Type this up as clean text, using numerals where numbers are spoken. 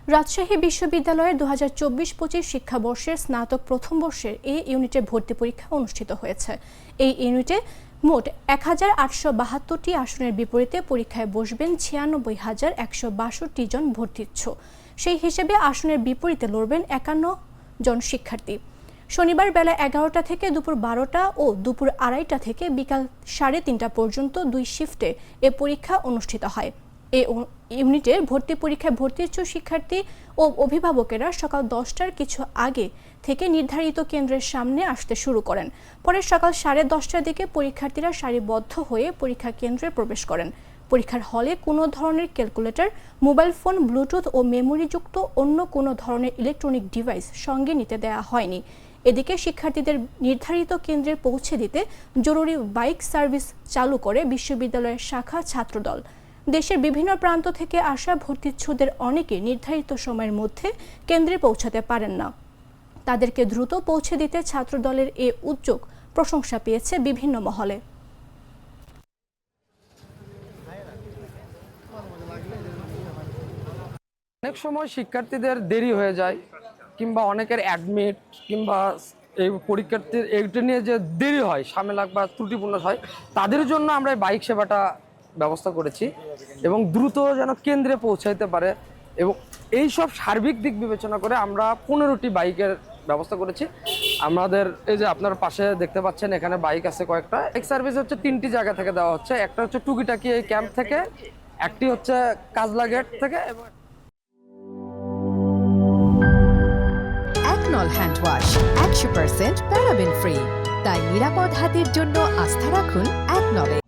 রাজশাহী বিশ্ববিদ্যালয়ের 2024-25 শিক্ষাবর্ষের স্নাতক প্রথম বর্ষের এ ইউনিটের ভর্তি পরীক্ষা অনুষ্ঠিত হয়েছে। এই ইউনিটে মোট 1872টি আসনের বিপরীতে পরীক্ষায় বসবেন 96,162 জন ভর্তিচ্ছু। সেই হিসেবে আসনের বিপরীতে লড়বেন 51 জন শিক্ষার্থী। শনিবার বেলা 11টা থেকে দুপুর 12টা ও দুপুর 2:30টা থেকে বিকাল 3:30টা পর্যন্ত 2 শিফটে এ পরীক্ষা অনুষ্ঠিত হয়। এই ইউনিটের ভর্তি পরীক্ষায় ভর্তিচ্ছু শিক্ষার্থী ও অভিভাবকেরা সকাল 10টার কিছু আগে থেকে নির্ধারিত কেন্দ্রের সামনে আসতে শুরু করেন। পরে সকাল 10:30টার দিকে পরীক্ষার্থীরা সারিবদ্ধ হয়ে পরীক্ষা কেন্দ্রে প্রবেশ করেন। পরীক্ষার হলে কোনো ধরনের ক্যালকুলেটর, মোবাইল ফোন, ব্লুটুথ ও মেমোরিযুক্ত অন্য কোনো ধরনের ইলেকট্রনিক ডিভাইস সঙ্গে নিতে দেওয়া হয়নি। এদিকে শিক্ষার্থীদের নির্ধারিত কেন্দ্রে পৌঁছে দিতে জরুরি বাইক সার্ভিস চালু করে বিশ্ববিদ্যালয়ের শাখা ছাত্রদল। দেশের বিভিন্ন প্রান্ত থেকে আসা ভর্তিচ্ছুদের অনেকে নির্ধারিত সময়ের মধ্যে কেন্দ্রে পৌঁছাতে পারেন না। তাদেরকে দ্রুত পৌঁছে দিতে ছাত্রদলের এ উদ্যোগ প্রশংসা পেয়েছে বিভিন্ন মহলে। অনেক সময় শিক্ষার্থীদের দেরি হয়ে যায় কিংবা অনেকের অ্যাডমিট কিংবা এই পরীক্ষার্থীর এইটা নিয়ে যে দেরি হয়, ঝামেলা বা ত্রুটিপূর্ণ হয়, তাদের জন্য আমরা এই বাইক সেবাটা ব্যবস্থা করেছি এবং দ্রুত যেন কেন্দ্রে পৌঁছাইতে পারে। এবং এই সব সার্বিক দিক বিবেচনা করে আমরা 15টি বাইকের ব্যবস্থা করেছি। আমাদের এই যে আপনার পাশে দেখতে পাচ্ছেন এখানে বাইক আছে কয়েকটা। বাইক সার্ভিস হচ্ছে 3টি জায়গা থেকে দেওয়া হচ্ছে। একটা হচ্ছে টুকিটাকি এই ক্যাম্প থেকে, একটি হচ্ছে কাজলা গেট থেকে এবং একনল হ্যান্ড ওয়াশ 100% প্যারাবেন ফ্রি, তাই নিরাপদ হাতের জন্য আস্থা রাখুন একনলে।